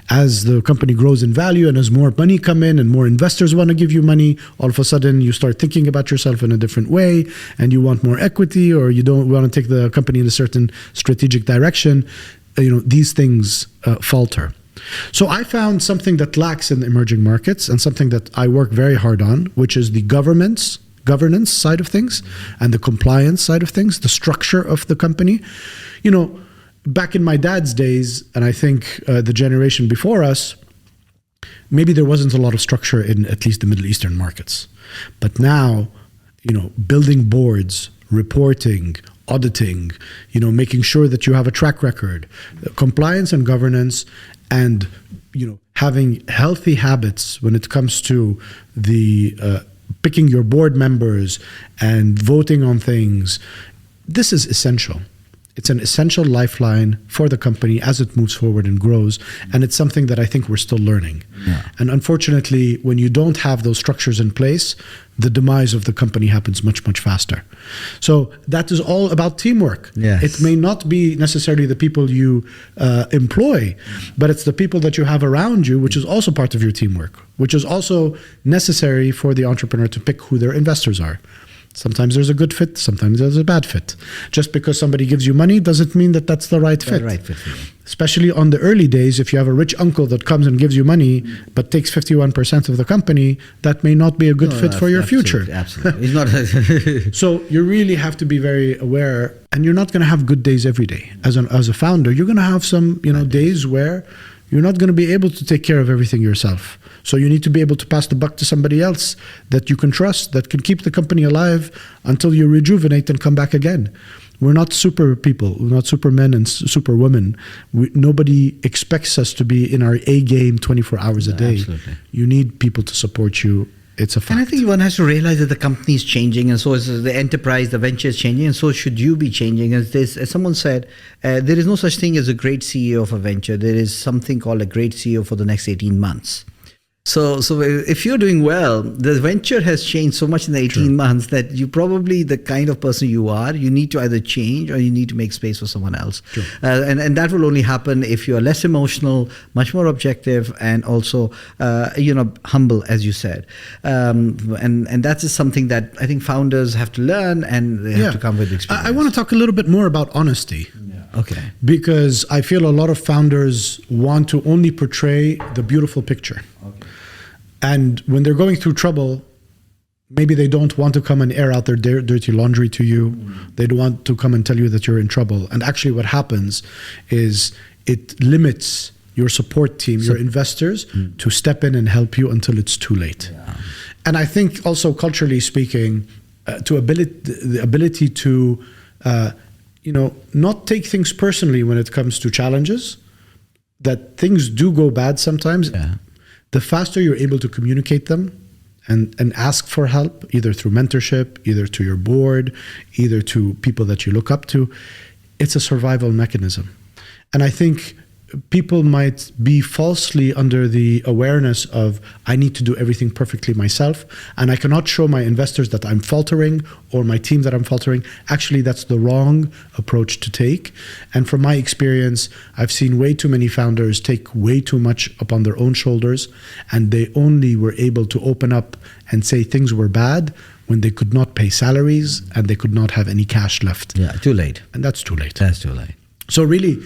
as the company grows in value and as more money come in and more investors want to give you money, all of a sudden you start thinking about yourself in a different way and you want more equity, or you don't want to take the company in a certain strategic direction, these things falter. So I found something that lacks in the emerging markets and something that I work very hard on, which is the governance side of things and the compliance side of things, the structure of the company. Back in my dad's days, and I think the generation before us, maybe there wasn't a lot of structure in at least the Middle Eastern markets. But now, building boards, reporting, auditing, making sure that you have a track record, compliance and governance, and, having healthy habits when it comes to the picking your board members and voting on things. This is essential. It's an essential lifeline for the company as it moves forward and grows. And it's something that I think we're still learning. And unfortunately, when you don't have those structures in place, the demise of the company happens much, much faster. So that is all about teamwork. It may not be necessarily the people you employ, but it's the people that you have around you, which is also part of your teamwork, which is also necessary for the entrepreneur to pick who their investors are. Sometimes there's a good fit, sometimes there's a bad fit. Just because somebody gives you money doesn't mean that that's the right fit. Especially on the early days, if you have a rich uncle that comes and gives you money but takes 51% of the company, that may not be a good fit for your future. Absolutely. It's not. So you really have to be very aware, and you're not going to have good days every day. As a founder, you're going to have some days where you're not going to be able to take care of everything yourself. So you need to be able to pass the buck to somebody else that you can trust, that can keep the company alive until you rejuvenate and come back again. We're not super people. We're not supermen and superwomen. Nobody expects us to be in our A game 24 hours a day. You need people to support you It's a fact. And I think one has to realize that the company is changing, and so is the enterprise, the venture is changing, and so should you be changing. As someone said, there is no such thing as a great CEO of a venture. There is something called a great CEO for the next 18 months. So if you're doing well, the venture has changed so much in the 18 months that you probably, the kind of person you are, you need to either change or you need to make space for someone else. And that will only happen if you're less emotional, much more objective, and also, humble, as you said. And that is something that I think founders have to learn, and they have to come with experience. I want to talk a little bit more about honesty. Okay. Because I feel a lot of founders want to only portray the beautiful picture. Okay. And when they're going through trouble, maybe they don't want to come and air out their dirty laundry to you. They don't want to come and tell you that you're in trouble. And actually what happens is it limits your support team, your investors, to step in and help you until it's too late. Yeah. And I think also culturally speaking, the ability to not take things personally when it comes to challenges, that things do go bad sometimes. Yeah. The faster you're able to communicate them and ask for help, either through mentorship, either to your board, either to people that you look up to, it's a survival mechanism. And I think people might be falsely under the awareness of, I need to do everything perfectly myself, and I cannot show my investors that I'm faltering or my team that I'm faltering. Actually, that's the wrong approach to take. And from my experience, I've seen way too many founders take way too much upon their own shoulders, and they only were able to open up and say things were bad when they could not pay salaries and they could not have any cash left. Yeah, too late. And that's too late. That's too late. So really,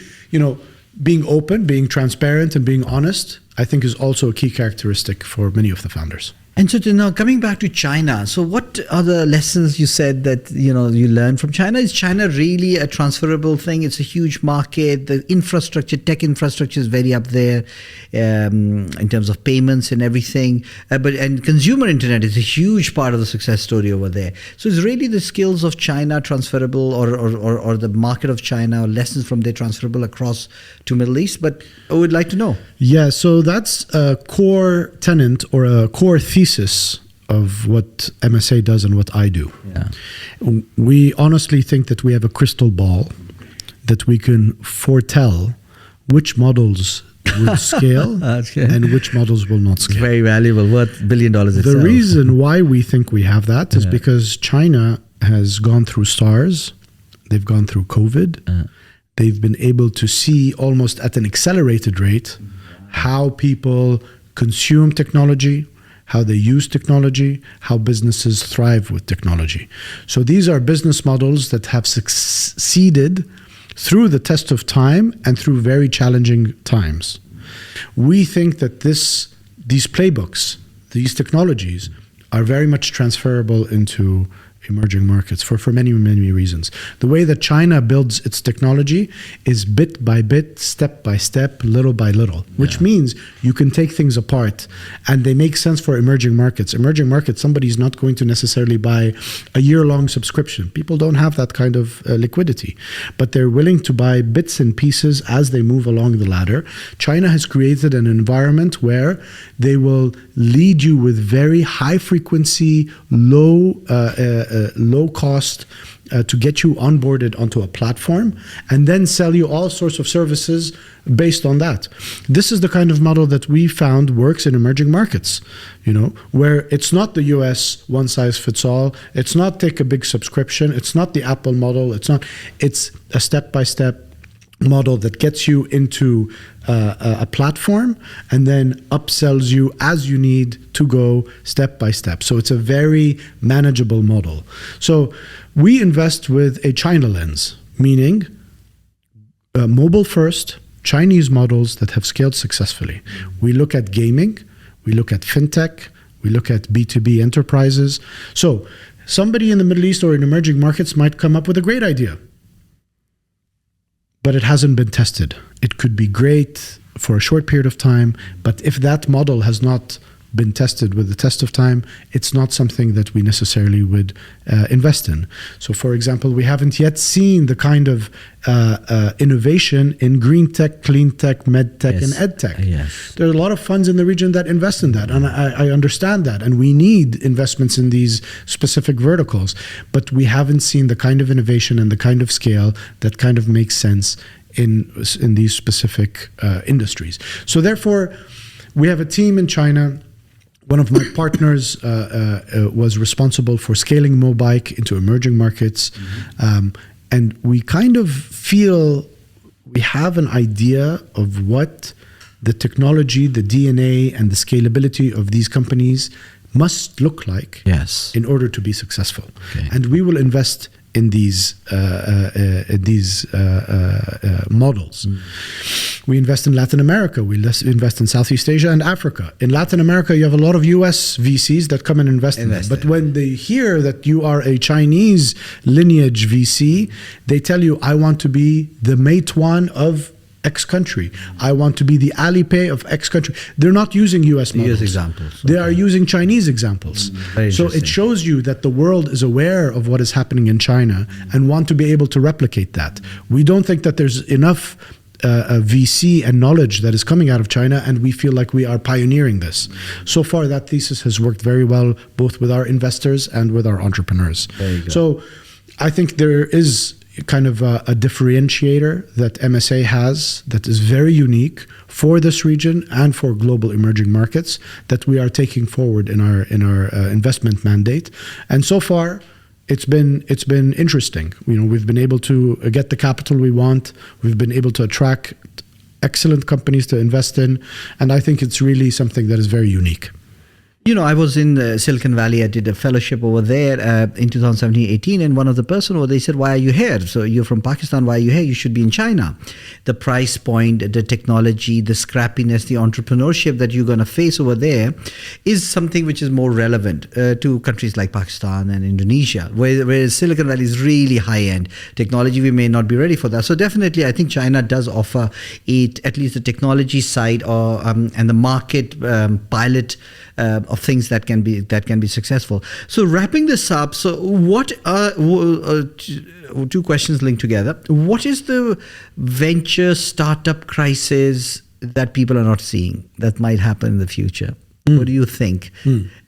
being open, being transparent, and being honest, I think is also a key characteristic for many of the founders. And so now coming back to China, so what are the lessons you said that you learned from China? Is China really a transferable thing? It's a huge market. The infrastructure, tech infrastructure is very up there in terms of payments and everything. And consumer internet is a huge part of the success story over there. So is really the skills of China transferable, or the market of China, or lessons from there transferable across to Middle East? But I would like to know. Yeah, so that's a core tenet or a core thesis of what MSA does and what I do. Yeah. We honestly think that we have a crystal ball that we can foretell which models will scale and which models will not scale. It's very valuable, worth $1 billion itself. The reason why we think we have that is because China has gone through SARS, they've gone through COVID, they've been able to see almost at an accelerated rate how people consume technology, how they use technology, how businesses thrive with technology. So these are business models that have succeeded through the test of time and through very challenging times. We think that these playbooks, these technologies, are very much transferable into emerging markets for many, many reasons. The way that China builds its technology is bit by bit, step by step, little by little, which means you can take things apart and they make sense for emerging markets. Emerging markets, somebody's not going to necessarily buy a year-long subscription. People don't have that kind of liquidity, but they're willing to buy bits and pieces as they move along the ladder. China has created an environment where they will lead you with very high frequency, low cost to get you onboarded onto a platform, and then sell you all sorts of services based on that. This is the kind of model that we found works in emerging markets, where it's not the US one size fits all. It's not take a big subscription. It's not the Apple model. It's a step-by-step model that gets you into a platform and then upsells you as you need to go step by step. So it's a very manageable model. So we invest with a China lens, meaning mobile first, Chinese models that have scaled successfully. We look at gaming, we look at fintech, we look at B2B enterprises. So somebody in the Middle East or in emerging markets might come up with a great idea, but it hasn't been tested. It could be great for a short period of time, but if that model has not been tested with the test of time, it's not something that we necessarily would invest in. So, for example, we haven't yet seen the kind of innovation in green tech, clean tech, med tech, and ed tech. There are a lot of funds in the region that invest in that, and I understand that, and we need investments in these specific verticals, but we haven't seen the kind of innovation and the kind of scale that kind of makes sense in these specific industries. So therefore, we have a team in China. One of my partners was responsible for scaling Mobike into emerging markets. And we kind of feel we have an idea of what the technology, the DNA, and the scalability of these companies must look like in order to be successful. And we will invest in these models. We invest in Latin America. We invest in Southeast Asia and Africa. In Latin America, you have a lot of US VCs that come and invest in them. But when they hear that you are a Chinese lineage VC, they tell you, I want to be the Meituan of X country. I want to be the Alipay of X country. They're not using US models. Examples. They are using Chinese examples. So it shows you that the world is aware of what is happening in China and want to be able to replicate that. We don't think that there's enough VC and knowledge that is coming out of China, and we feel like we are pioneering this. So far, that thesis has worked very well, both with our investors and with our entrepreneurs. So I think there is kind of a differentiator that MSA has that is very unique for this region and for global emerging markets that we are taking forward in our investment mandate. And so far, it's been interesting. We've been able to get the capital we want. We've been able to attract excellent companies to invest in, and I think it's really something that is very unique. I was in Silicon Valley. I did a fellowship over there in 2017-18, and one of the person over there said, why are you here? So you're from Pakistan, why are you here? You should be in China. The price point, the technology, the scrappiness, the entrepreneurship that you're going to face over there is something which is more relevant to countries like Pakistan and Indonesia, whereas Silicon Valley is really high-end technology. We may not be ready for that. So definitely, I think China does offer it, at least the technology side or and the market pilot of things that can be successful. So wrapping this up, so what are two questions linked together? What is the venture startup crisis that people are not seeing that might happen in the future? What do you think?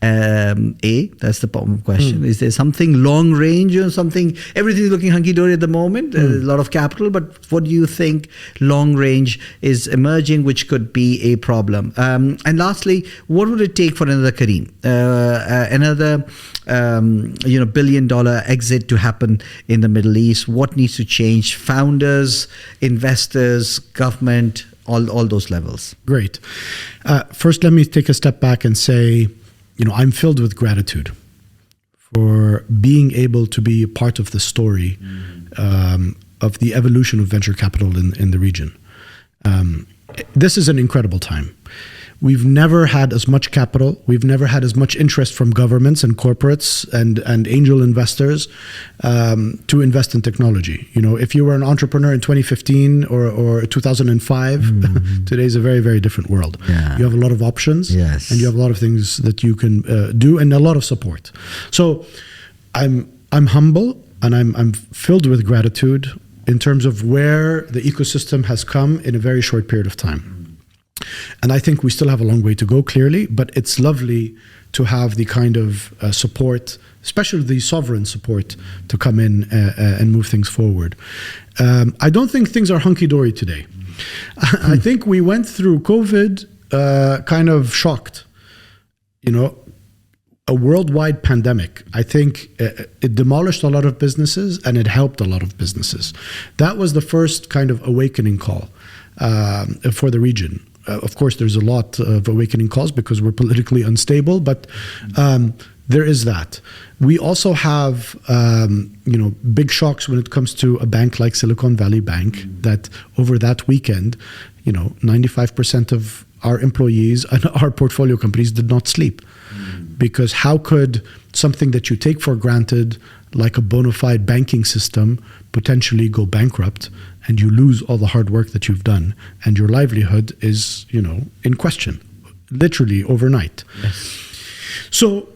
That's the question. Is there something long range or something? Everything's looking hunky-dory at the moment. A lot of capital, but what do you think long range is emerging, which could be a problem? And lastly, what would it take for another Kareem, another $1 billion exit to happen in the Middle East? What needs to change? Founders, investors, government, all those levels. Great. First, let me take a step back and say, I'm filled with gratitude for being able to be a part of the story of the evolution of venture capital in the region. This is an incredible time. We've never had as much capital. We've never had as much interest from governments and corporates and angel investors to invest in technology. If you were an entrepreneur in 2015 or 2005, today's a very, very different world. You have a lot of options, and you have a lot of things that you can do, and a lot of support. So I'm humble, and I'm filled with gratitude in terms of where the ecosystem has come in a very short period of time. And I think we still have a long way to go, clearly, but it's lovely to have the kind of support, especially the sovereign support, to come in and move things forward. I don't think things are hunky-dory today. I think we went through COVID kind of shocked. A worldwide pandemic. I think it demolished a lot of businesses and it helped a lot of businesses. That was the first kind of awakening call for the region. Of course, there's a lot of awakening calls because we're politically unstable, but there is that. We also have, big shocks when it comes to a bank like Silicon Valley Bank, that over that weekend, 95% of our employees and our portfolio companies did not sleep. Because how could something that you take for granted, like a bona fide banking system, potentially go bankrupt, and you lose all the hard work that you've done, and your livelihood is, in question, literally overnight. So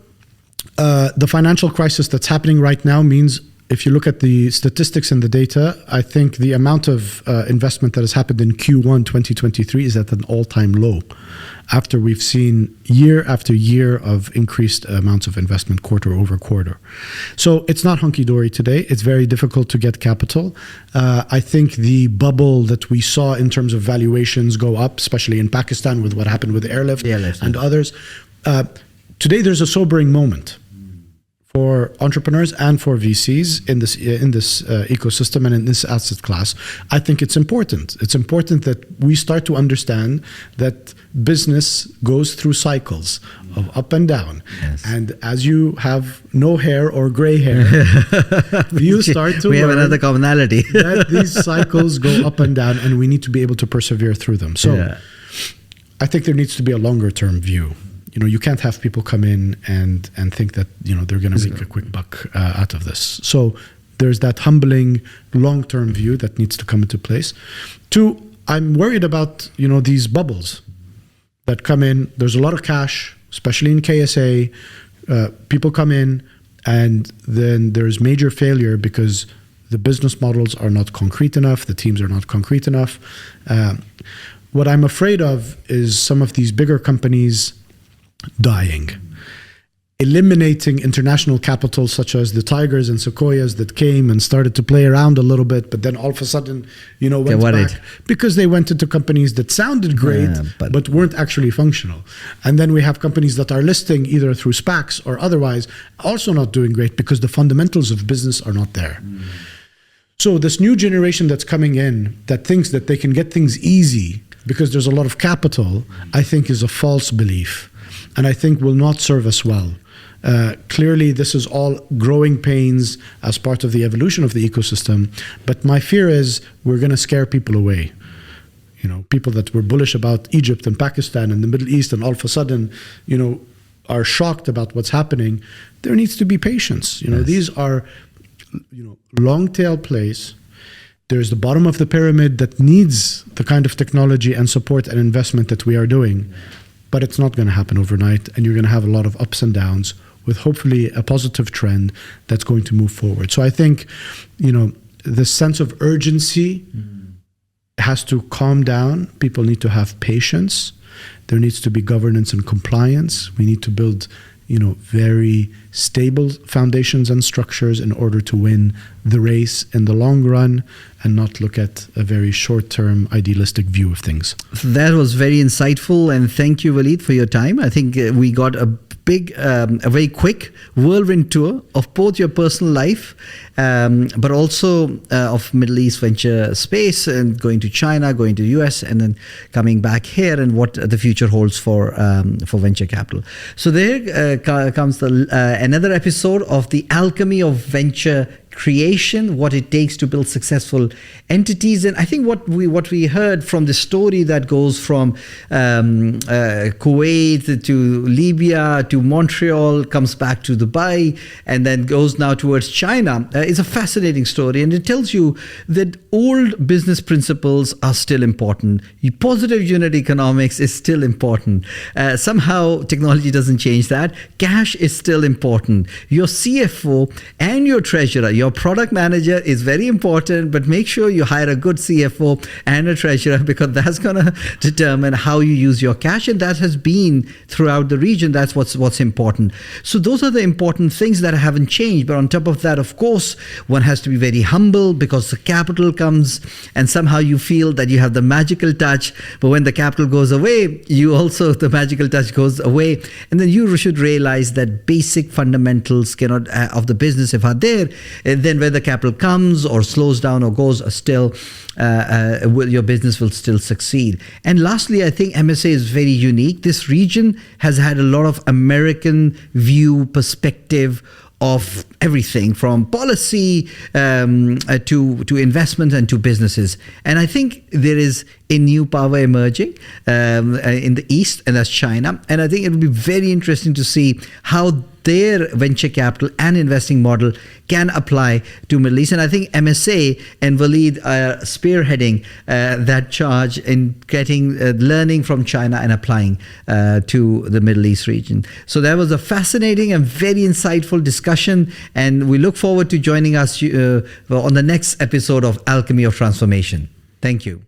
the financial crisis that's happening right now means, if you look at the statistics and the data, I think the amount of investment that has happened in Q1 2023 is at an all-time low, after we've seen year after year of increased amounts of investment quarter over quarter. So it's not hunky-dory today. It's very difficult to get capital. I think the bubble that we saw in terms of valuations go up, especially in Pakistan with what happened with Airlift and others. Today there's a sobering moment for entrepreneurs and for VCs in this ecosystem and in this asset class. I think it's important. It's important that we start to understand that business goes through cycles of up and down. Yes. And as you have no hair or gray hair, you start to we have another commonality. that these cycles go up and down, and we need to be able to persevere through them. So I think there needs to be a longer term view. You can't have people come in and think that, they're going to make a quick buck out of this. So there's that humbling long-term view that needs to come into place. Two, I'm worried about, these bubbles that come in. There's a lot of cash, especially in KSA. People come in and then there's major failure because the business models are not concrete enough. The teams are not concrete enough. What I'm afraid of is some of these bigger companies dying, eliminating international capital such as the Tigers and Sequoias that came and started to play around a little bit, but then all of a sudden, went back because they went into companies that sounded great, but weren't actually functional. And then we have companies that are listing either through SPACs or otherwise, also not doing great because the fundamentals of business are not there. So this new generation that's coming in that thinks that they can get things easy because there's a lot of capital, I think is a false belief. And I think will not serve us well. Clearly, this is all growing pains as part of the evolution of the ecosystem. But my fear is we're going to scare people away. People that were bullish about Egypt and Pakistan and the Middle East, and all of a sudden, are shocked about what's happening. There needs to be patience. These are, long tail plays. There's the bottom of the pyramid that needs the kind of technology and support and investment that we are doing. But it's not going to happen overnight, and you're going to have a lot of ups and downs with hopefully a positive trend that's going to move forward. So I think, the sense of urgency has to calm down. People need to have patience. There needs to be governance and compliance. We need to build, very stable foundations and structures in order to win the race in the long run and not look at a very short-term idealistic view of things. That was very insightful, and thank you, Walid, for your time. I think we got a very quick whirlwind tour of both your personal life, but also of Middle East venture space, and going to China, going to US, and then coming back here, and what the future holds for venture capital. So there comes another episode of the Alchemy of Venture Creation, what it takes to build successful entities. And I think what we heard from the story that goes from Kuwait to Libya to Montreal, comes back to Dubai, and then goes now towards China is a fascinating story, and it tells you that old business principles are still important. Positive unit economics is still important. Somehow technology doesn't change that. Cash is still important. Your CFO and your treasurer, your product manager is very important, but make sure you hire a good CFO and a treasurer, because that's going to determine how you use your cash, and that has been throughout the region. That's what's important. So those are the important things that haven't changed. But on top of that, of course, one has to be very humble, because the capital comes and somehow you feel that you have the magical touch, but when the capital goes away, the magical touch goes away, and then you should realize that basic fundamentals cannot of the business, if are there, then whether capital comes or slows down or goes, still your business will still succeed. And lastly, I think MSA is very unique. This region has had a lot of American view, perspective of everything from policy to investment and to businesses. And I think there is a new power emerging in the East, and that's China. And I think it will be very interesting to see how their venture capital and investing model can apply to Middle East. And I think MSA and Waleed are spearheading that charge in getting learning from China and applying to the Middle East region. So that was a fascinating and very insightful discussion, and we look forward to joining us on the next episode of Alchemy of Transformation. Thank you.